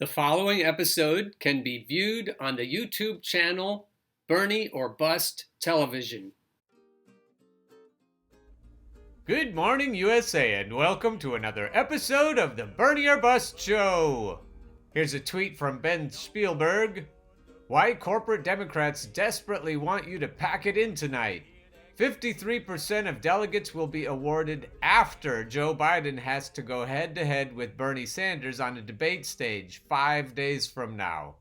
The following episode can be viewed on the YouTube channel Bernie or Bust Television. Good morning, USA, and welcome to another episode of the Bernie or Bust Show. Here's a tweet from Ben Spielberg. Why corporate Democrats desperately want you to pack it in tonight. 53% of delegates will be awarded after Joe Biden has to go head-to-head with Bernie Sanders on a debate stage 5 days from now.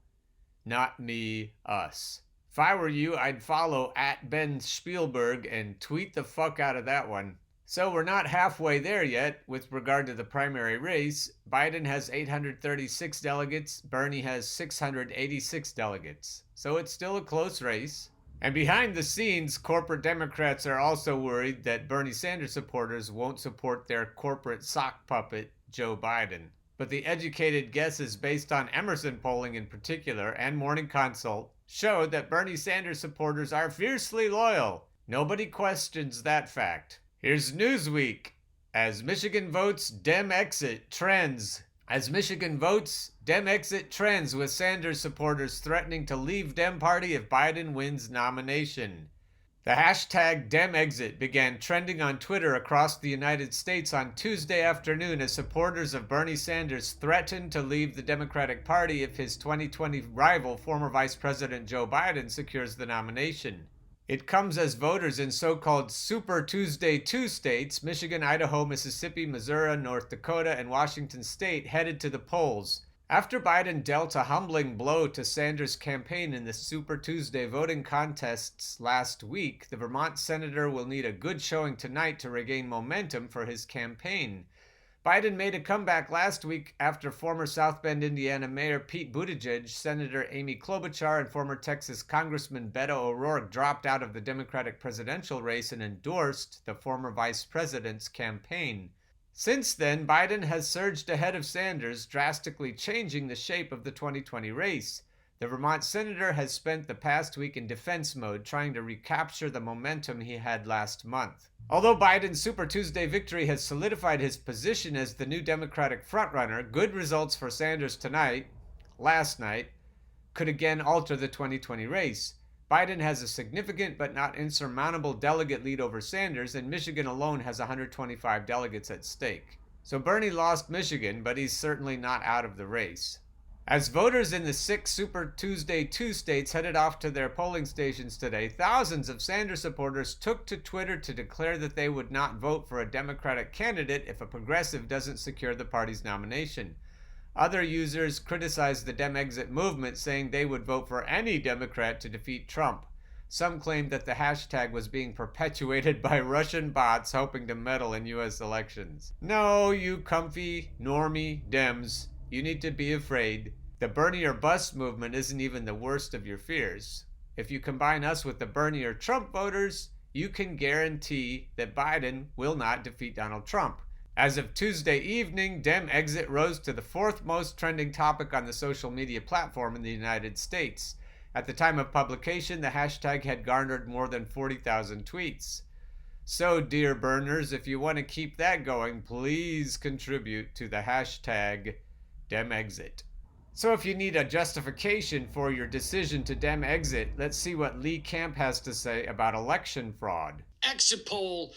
Not me, us. If I were you, I'd follow at Ben Spielberg and tweet the fuck out of that one. So we're not halfway there yet with regard to the primary race. Biden has 836 delegates, Bernie has 686 delegates. So it's still a close race. And behind the scenes, corporate Democrats are also worried that Bernie Sanders supporters won't support their corporate sock puppet, Joe Biden. But the educated guesses based on Emerson polling in particular and Morning Consult showed that Bernie Sanders supporters are fiercely loyal. Nobody questions that fact. Here's Newsweek. As Michigan votes, Dem exit trends. As Michigan votes, Dem exit trends with Sanders supporters threatening to leave Dem Party if Biden wins nomination. The hashtag DemExit began trending on Twitter across the United States on Tuesday afternoon as supporters of Bernie Sanders threatened to leave the Democratic Party if his 2020 rival, former Vice President Joe Biden, secures the nomination. It comes as voters in so-called Super Tuesday 2 states, Michigan, Idaho, Mississippi, Missouri, North Dakota, and Washington state, headed to the polls. After Biden dealt a humbling blow to Sanders' campaign in the Super Tuesday voting contests last week, the Vermont senator will need a good showing tonight to regain momentum for his campaign. Biden made a comeback last week after former South Bend, Indiana Mayor Pete Buttigieg, Senator Amy Klobuchar, and former Texas Congressman Beto O'Rourke dropped out of the Democratic presidential race and endorsed the former vice president's campaign. Since then, Biden has surged ahead of Sanders, drastically changing the shape of the 2020 race. The Vermont senator has spent the past week in defense mode, trying to recapture the momentum he had last month. Although Biden's Super Tuesday victory has solidified his position as the new Democratic frontrunner, good results for Sanders last night, could again alter the 2020 race. Biden has a significant but not insurmountable delegate lead over Sanders, and Michigan alone has 125 delegates at stake. So Bernie lost Michigan, but he's certainly not out of the race. As voters in the 6 Super Tuesday 2 states headed off to their polling stations today, thousands of Sanders supporters took to Twitter to declare that they would not vote for a Democratic candidate if a progressive doesn't secure the party's nomination. Other users criticized the DemExit movement, saying they would vote for any Democrat to defeat Trump. Some claimed that the hashtag was being perpetuated by Russian bots hoping to meddle in U.S. elections. No, you comfy, normie Dems. You need to be afraid. The Bernie or Bust movement isn't even the worst of your fears. If you combine us with the Bernie or Trump voters, you can guarantee that Biden will not defeat Donald Trump. As of Tuesday evening, Dem exit rose to the 4th most trending topic on the social media platform in the United States. At the time of publication, the hashtag had garnered more than 40,000 tweets. So, dear burners, if you want to keep that going, please contribute to the hashtag DemExit. So if you need a justification for your decision to Dem exit, let's see what Lee Camp has to say about election fraud. Exit poll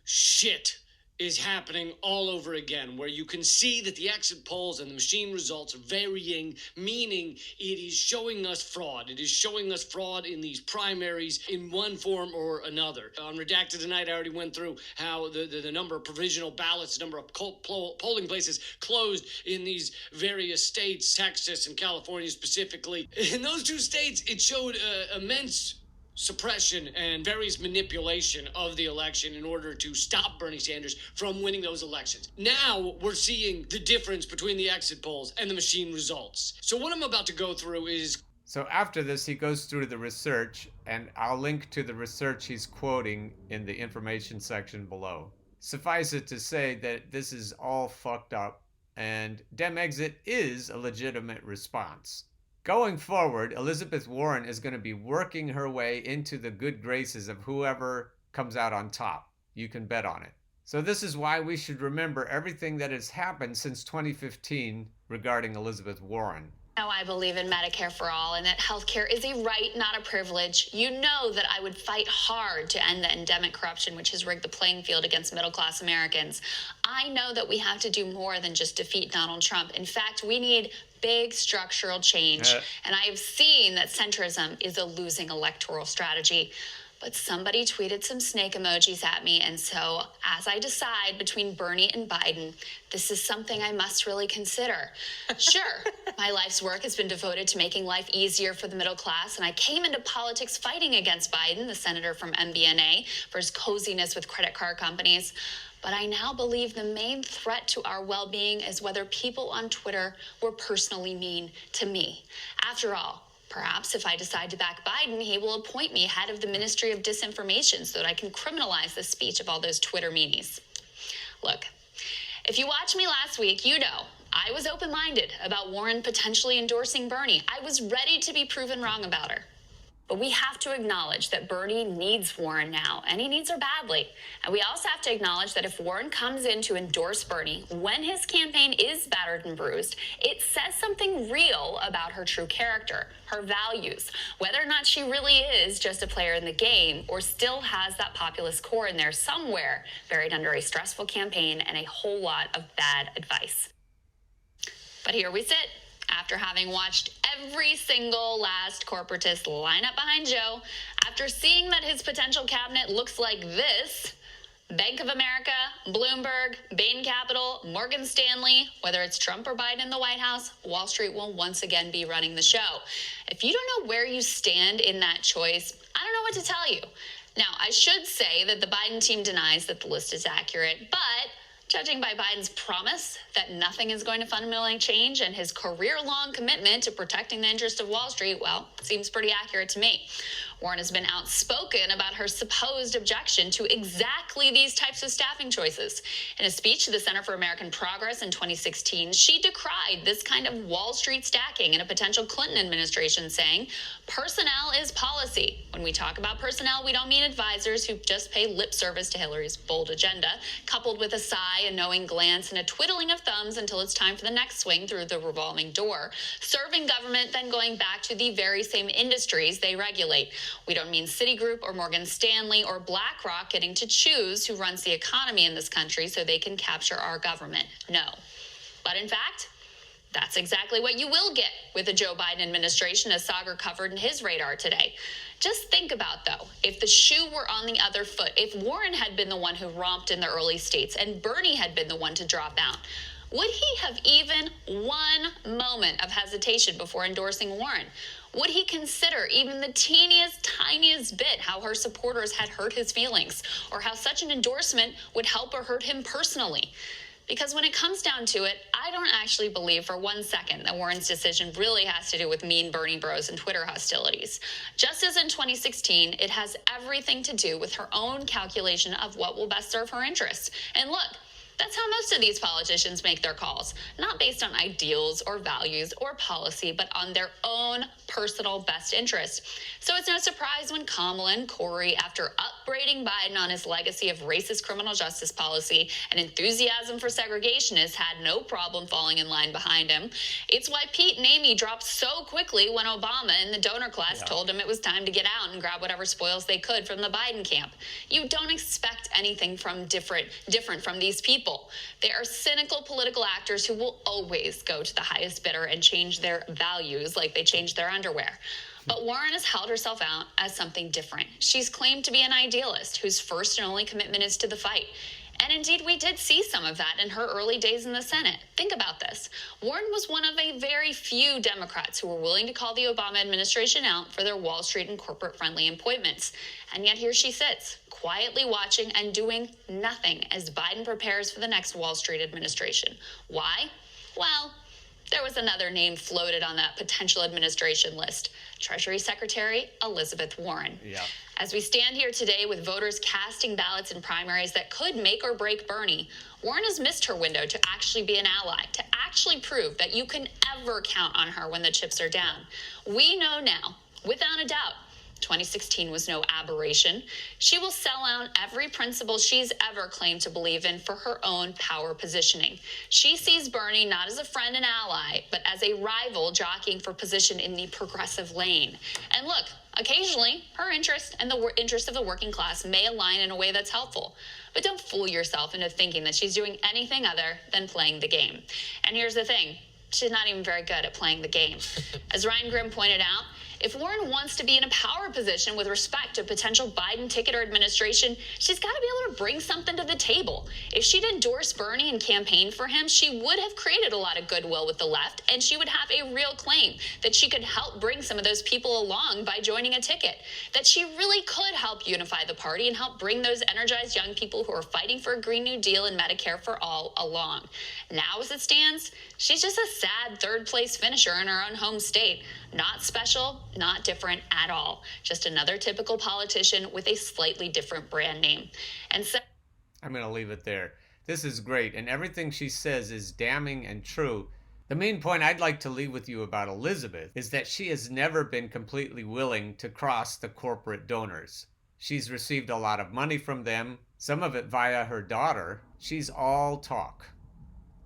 shit is happening all over again, where you can see that the exit polls and the machine results are varying, meaning it is showing us fraud. It is showing us fraud in these primaries in one form or another. On Redacted tonight, I already went through how the number of provisional ballots, the number of polling places closed in these various states, Texas and California specifically. In those 2 states, it showed immense suppression and various manipulation of the election in order to stop Bernie Sanders from winning those elections. Now we're seeing the difference between the exit polls and the machine results. So what I'm about to go through is... So after this, he goes through the research, and I'll link to the research he's quoting in the information section below. Suffice it to say that this is all fucked up, and DemExit is a legitimate response. Going forward, Elizabeth Warren is going to be working her way into the good graces of whoever comes out on top. You can bet on it. So this is why we should remember everything that has happened since 2015 regarding Elizabeth Warren. Now I believe in Medicare for all and that healthcare is a right, not a privilege. You know that I would fight hard to end the endemic corruption which has rigged the playing field against middle-class Americans. I know that we have to do more than just defeat Donald Trump. In fact, we need big structural change. And I have seen that centrism is a losing electoral strategy. But somebody tweeted some snake emojis at me, and so as I decide between Bernie and Biden, this is something I must really consider. Sure, my life's work has been devoted to making life easier for the middle class, and I came into politics fighting against Biden, the senator from MBNA, for his coziness with credit card companies. But I now believe the main threat to our well-being is whether people on Twitter were personally mean to me. After all, perhaps if I decide to back Biden, he will appoint me head of the Ministry of Disinformation so that I can criminalize the speech of all those Twitter meanies. Look, if you watched me last week, you know I was open-minded about Warren potentially endorsing Bernie. I was ready to be proven wrong about her. But we have to acknowledge that Bernie needs Warren now, and he needs her badly. And we also have to acknowledge that if Warren comes in to endorse Bernie when his campaign is battered and bruised, it says something real about her true character, her values, whether or not she really is just a player in the game or still has that populist core in there somewhere buried under a stressful campaign and a whole lot of bad advice. But here we sit. After having watched every single last corporatist line up behind Joe, after seeing that his potential cabinet looks like this, Bank of America, Bloomberg, Bain Capital, Morgan Stanley, whether it's Trump or Biden in the White House, Wall Street will once again be running the show. If you don't know where you stand in that choice, I don't know what to tell you. Now, I should say that the Biden team denies that the list is accurate, but judging by Biden's promise that nothing is going to fundamentally change and his career-long commitment to protecting the interest of Wall Street, well, it seems pretty accurate to me. Warren has been outspoken about her supposed objection to exactly these types of staffing choices. In a speech to the Center for American Progress in 2016, she decried this kind of Wall Street stacking in a potential Clinton administration, saying, "Personnel is policy. When we talk about personnel, we don't mean advisors who just pay lip service to Hillary's bold agenda, coupled with a sigh, a knowing glance, and a twiddling of thumbs until it's time for the next swing through the revolving door, serving government, then going back to the very same industries they regulate. We don't mean Citigroup or Morgan Stanley or BlackRock getting to choose who runs the economy in this country so they can capture our government. No. But in fact, that's exactly what you will get with the Joe Biden administration, as Sagar covered in his radar today. Just think about, though, if the shoe were on the other foot, if Warren had been the one who romped in the early states and Bernie had been the one to drop out, would he have even one moment of hesitation before endorsing Warren? Would he consider even the teeniest, tiniest bit how her supporters had hurt his feelings, or how such an endorsement would help or hurt him personally? Because when it comes down to it, I don't actually believe for 1 second that Warren's decision really has to do with mean Bernie bros and Twitter hostilities. Just as in 2016, it has everything to do with her own calculation of what will best serve her interests. And look, that's how most of these politicians make their calls, not based on ideals or values or policy, but on their own personal best interest. So it's no surprise when Kamala and Corey, after upbraiding Biden on his legacy of racist criminal justice policy and enthusiasm for segregationists, had no problem falling in line behind him. It's why Pete and Amy dropped so quickly when Obama and the donor class told him it was time to get out and grab whatever spoils they could from the Biden camp. You don't expect anything from different from these people. They are cynical political actors who will always go to the highest bidder and change their values like they change their underwear. But Warren has held herself out as something different. She's claimed to be an idealist whose first and only commitment is to the fight. And indeed, we did see some of that in her early days in the Senate. Think about this. Warren was one of a very few Democrats who were willing to call the Obama administration out for their Wall Street and corporate-friendly appointments. And yet here she sits, quietly watching and doing nothing as Biden prepares for the next Wall Street administration. Why? Well, there was another name floated on that potential administration list: Treasury Secretary Elizabeth Warren. Yeah. As we stand here today with voters casting ballots in primaries that could make or break Bernie, Warren has missed her window to actually be an ally, to actually prove that you can ever count on her when the chips are down. We know now, without a doubt, 2016 was no aberration. She will sell out every principle she's ever claimed to believe in for her own power positioning. She sees Bernie not as a friend and ally, but as a rival jockeying for position in the progressive lane. And look, occasionally, her interest and the interest of the working class may align in a way that's helpful. But don't fool yourself into thinking that she's doing anything other than playing the game. And here's the thing. She's not even very good at playing the game. As Ryan Grimm pointed out, if Warren wants to be in a power position with respect to potential Biden ticket or administration, she's got to be able to bring something to the table. If she'd endorsed Bernie and campaigned for him, she would have created a lot of goodwill with the left, and she would have a real claim that she could help bring some of those people along by joining a ticket, that she really could help unify the party and help bring those energized young people who are fighting for a Green New Deal and Medicare for all along. Now, as it stands, she's just a sad third-place finisher in her own home state. Not special, not different at all. Just another typical politician with a slightly different brand name. And so I'm going to leave it there. This is great, and everything she says is damning and true. The main point I'd like to leave with you about Elizabeth is that she has never been completely willing to cross the corporate donors. She's received a lot of money from them, some of it via her daughter. She's all talk,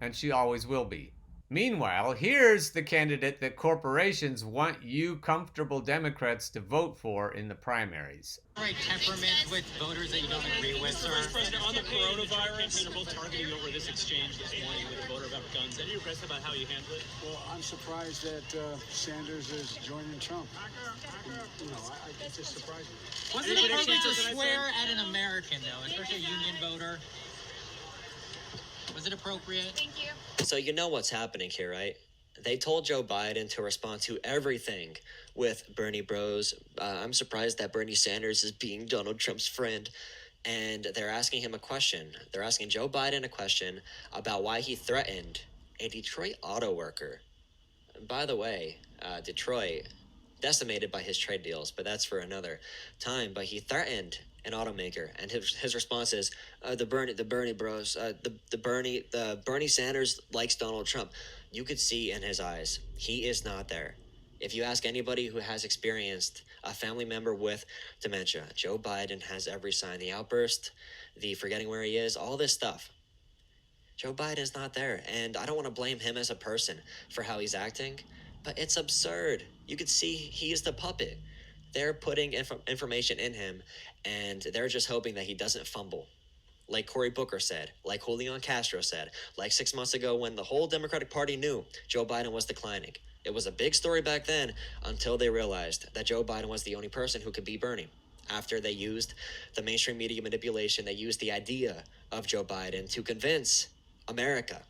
and she always will be. Meanwhile, here's the candidate that corporations want you comfortable Democrats to vote for in the primaries. Right temperament with voters that you don't agree with, sir. Vice President, on the coronavirus, they're both targeting you over this exchange this morning with a voter about guns. Any regrets about how you handled it? Well, I'm surprised that Sanders is joining Trump. It just surprised me. Wasn't it appropriate to swear at an American, though, especially a union voter? Was it appropriate? thank you. So you know what's happening here, right? They told Joe Biden to respond to everything with Bernie Bros. I'm surprised that Bernie Sanders is being Donald Trump's friend. And they're asking him a question. They're asking Joe Biden a question about why he threatened a Detroit auto worker. By the way, Detroit, decimated by his trade deals, but that's for another time. But he threatened an automaker, and his response is the Bernie Sanders likes Donald Trump. You could see in his eyes he is not there. If you ask anybody who has experienced a family member with dementia, Joe Biden has every sign. The outburst, the forgetting where he is, all this stuff. Joe Biden's not there, and I don't want to blame him as a person for how he's acting, but it's absurd. You could see he is the puppet. They're putting information in him, and they're just hoping that he doesn't fumble. Like Cory Booker said, like Julian Castro said, like 6 months ago when the whole Democratic Party knew Joe Biden was declining. It was a big story back then until they realized that Joe Biden was the only person who could beat Bernie. After they used the mainstream media manipulation, they used the idea of Joe Biden to convince America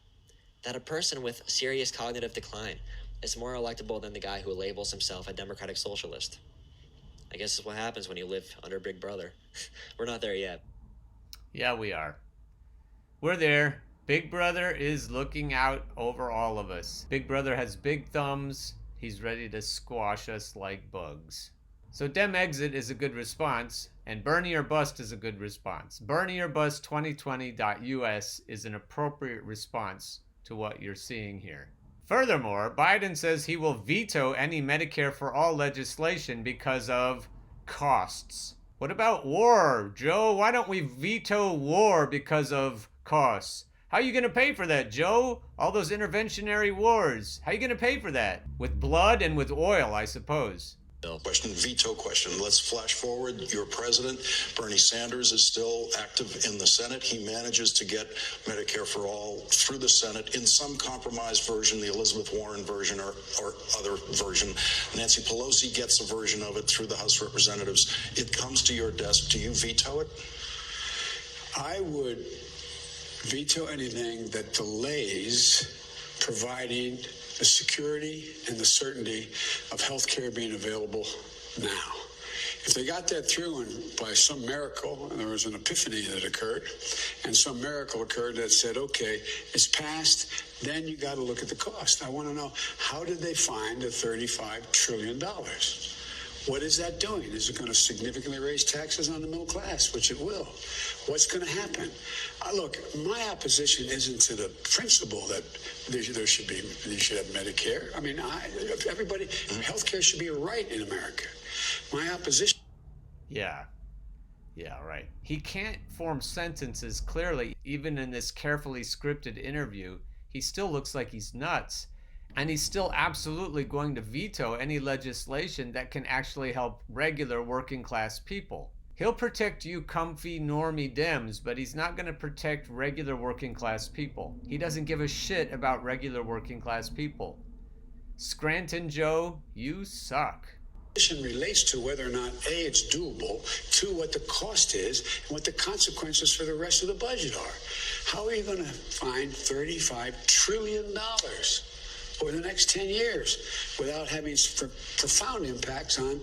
that a person with serious cognitive decline is more electable than the guy who labels himself a democratic socialist. I guess it's what happens when you live under Big Brother. We're not there yet. Yeah, we are. We're there. Big Brother is looking out over all of us. Big Brother has big thumbs. He's ready to squash us like bugs. So Dem Exit is a good response, and Bernie or Bust is a good response. Bernie or Bust 2020.us is an appropriate response to what you're seeing here. Furthermore, Biden says he will veto any Medicare for all legislation because of costs. What about war, Joe? Why don't we veto war because of costs? How are you going to pay for that, Joe? All those interventionary wars. How are you going to pay for that? With blood and with oil, I suppose. Veto question. Let's flash forward. Your president, Bernie Sanders, is still active in the Senate. He manages to get Medicare for all through the Senate in some compromised version, the Elizabeth Warren version or other version. Nancy Pelosi gets a version of it through the House of Representatives. It comes to your desk. Do you veto it? I would veto anything that delays providing the security and the certainty of health care being available now. If they got that through and by some miracle, and there was an epiphany that occurred, and some miracle occurred that said, okay, it's passed, then you got to look at the cost. I want to know, how did they find the $35 trillion? What is that doing? Is it going to significantly raise taxes on the middle class, which it will? What's going to happen? Look, my opposition isn't to the principle that you should have Medicare. I mean, everybody, health care should be a right in America. My opposition Yeah. Yeah, right. He can't form sentences clearly, even in this carefully scripted interview. He still looks like he's nuts. And he's still absolutely going to veto any legislation that can actually help regular working class people. He'll protect you comfy normie Dems, but he's not going to protect regular working class people. He doesn't give a shit about regular working class people. Scranton Joe, you suck. Relates to whether or not A, it's doable, two, what the cost is, and what the consequences for the rest of the budget are. How are you going to find $35 trillion over the next 10 years without having profound impacts on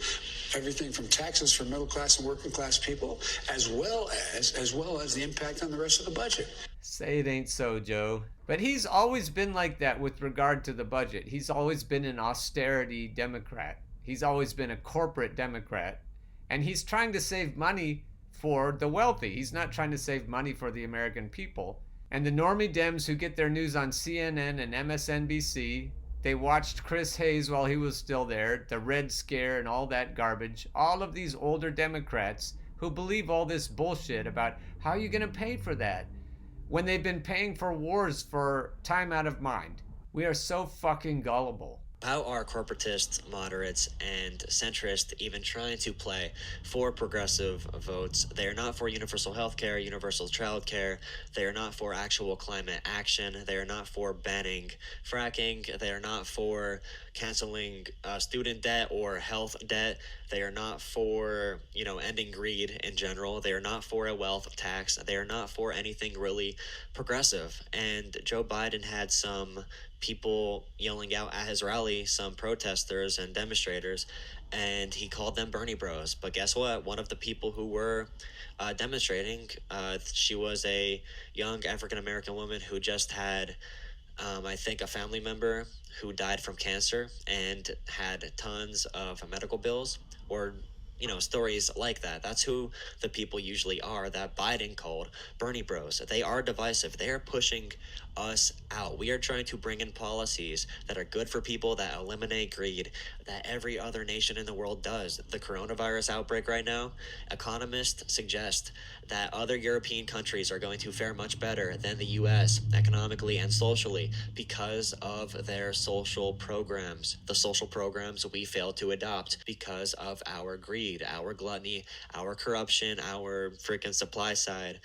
everything from taxes for middle class and working class people, as well as the impact on the rest of the budget? Say it ain't so, Joe. But he's always been like that with regard to the budget. He's always been an austerity Democrat. He's always been a corporate Democrat. And he's trying to save money for the wealthy. He's not trying to save money for the American people. And the normie Dems who get their news on CNN and MSNBC, they watched Chris Hayes while he was still there, the Red Scare and all that garbage. All of these older Democrats who believe all this bullshit about how are you going to pay for that when they've been paying for wars for time out of mind. We are so fucking gullible. How are corporatists, moderates, and centrists even trying to play for progressive votes? They are not for universal health care, universal child care. They are not for actual climate action. They are not for banning fracking. They are not for canceling student debt or health debt. They are not for, ending greed in general. They are not for a wealth tax. They are not for anything really progressive. And Joe Biden had some people yelling out at his rally, some protesters and demonstrators, and he called them Bernie bros. But guess what? One of the people who were demonstrating, she was a young African-American woman who just had, I think, a family member who died from cancer and had tons of medical bills, or stories like that. That's who the people usually are that Biden called Bernie bros. They are divisive. They are pushing us out. We are trying to bring in policies that are good for people, that eliminate greed, that every other nation in the world does. The coronavirus outbreak right now, economists suggest that other European countries are going to fare much better than the US economically and socially because of their social programs. The social programs we failed to adopt because of our greed, our gluttony, our corruption, our freaking supply side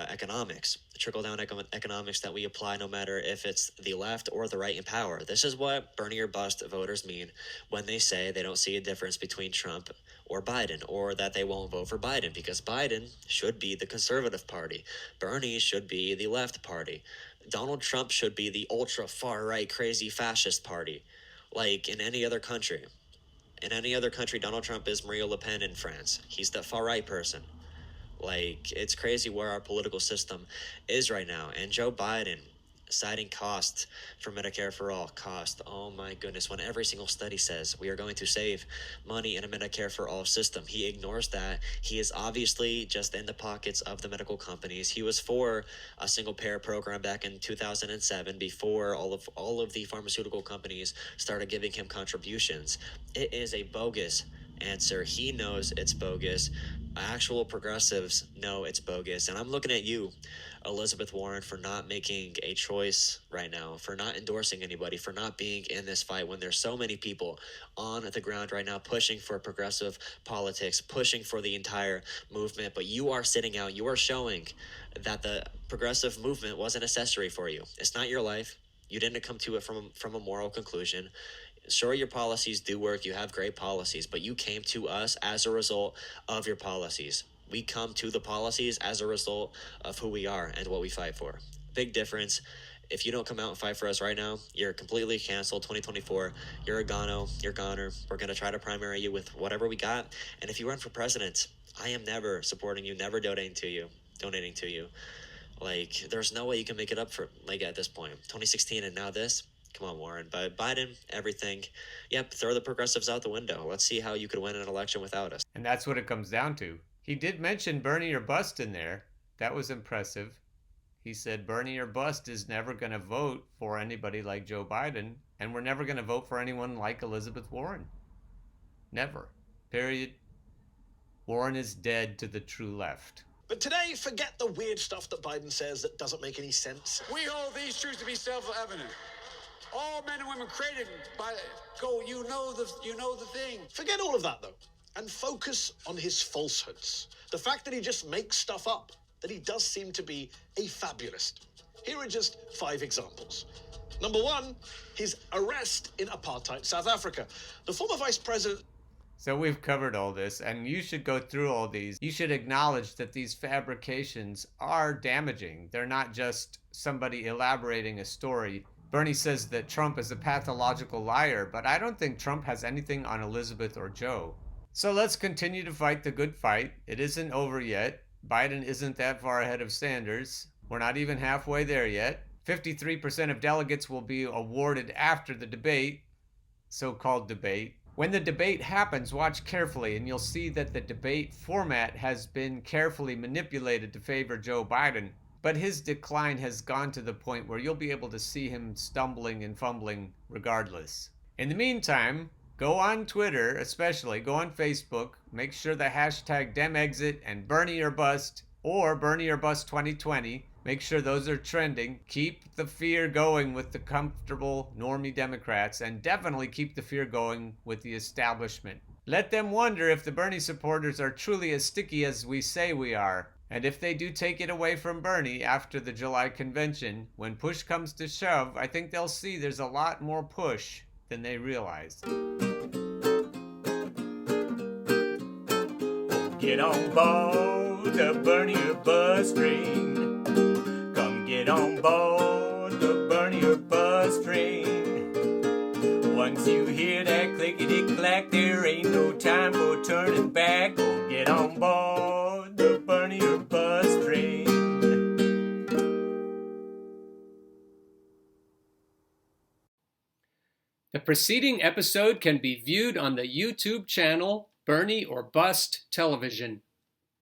economics, trickle-down economics that we apply no matter if it's the left or the right in power. This is what Bernie or bust voters mean when they say they don't see a difference between Trump or Biden, or that they won't vote for Biden, because Biden should be the conservative party. Bernie should be the left party. Donald Trump should be the ultra far-right crazy fascist party, like in any other country. In any other country, Donald Trump is Marine Le Pen in France. He's the far-right person. Like, it's crazy where our political system is right now. And Joe Biden citing cost for Medicare for all. Cost, oh my goodness, when every single study says we are going to save money in a Medicare for all system, he ignores that. He is obviously just in the pockets of the medical companies. He was for a single payer program back in 2007 before all of the pharmaceutical companies started giving him contributions. It is a bogus answer. He knows it's bogus. Actual progressives know it's bogus. And I'm looking at you, Elizabeth Warren, for not making a choice right now, for not endorsing anybody, for not being in this fight when there's so many people on the ground right now pushing for progressive politics, pushing for the entire movement. But you are sitting out. You are showing that the progressive movement was an accessory for you. It's not your life. You didn't come to it from a moral conclusion. Sure, your policies do work. You have great policies, but you came to us as a result of your policies. We come to the policies as a result of who we are and what we fight for. Big difference. If you don't come out and fight for us right now, you're completely canceled. 2024, you're a you're goner. We're going to try to primary you with whatever we got. And if you run for president, I am never supporting you, never donating to you. Like, there's no way you can make it up for, like, at this point. 2016 and now this. Come on, Warren. But Biden, everything. Yep, throw the progressives out the window. Let's see how you could win an election without us. And that's what it comes down to. He did mention Bernie or bust in there. That was impressive. He said Bernie or bust is never going to vote for anybody like Joe Biden, and we're never going to vote for anyone like Elizabeth Warren. Never. Period. Warren is dead to the true left. But today, forget the weird stuff that Biden says that doesn't make any sense. We hold these truths to be self-evident. All men and women created by you know the thing. Forget all of that, though, and focus on his falsehoods. The fact that he just makes stuff up, that he does seem to be a fabulist. Here are just 5 examples. Number 1, his arrest in apartheid South Africa. The former vice president... So we've covered all this, and you should go through all these. You should acknowledge that these fabrications are damaging. They're not just somebody elaborating a story. Bernie says that Trump is a pathological liar, but I don't think Trump has anything on Elizabeth or Joe. So let's continue to fight the good fight. It isn't over yet. Biden isn't that far ahead of Sanders. We're not even halfway there yet. 53% of delegates will be awarded after the debate, so-called debate. When the debate happens, watch carefully and you'll see that the debate format has been carefully manipulated to favor Joe Biden, but his decline has gone to the point where you'll be able to see him stumbling and fumbling regardless. In the meantime, go on Twitter, especially, go on Facebook, make sure the hashtag DemExit and Bernie or Bust or Bernie or Bust 2020, make sure those are trending. Keep the fear going with the comfortable normie Democrats, and definitely keep the fear going with the establishment. Let them wonder if the Bernie supporters are truly as sticky as we say we are. And if they do take it away from Bernie after the July convention, when push comes to shove, I think they'll see there's a lot more push than they realize. Get on board the Bernie or Bust train. Come get on board the Bernie or Bust train. Once you hear that clickety-clack, there ain't no time for turning back. Oh, get on board the Bernie or Bust train. The preceding episode can be viewed on the YouTube channel Bernie or Bust Television.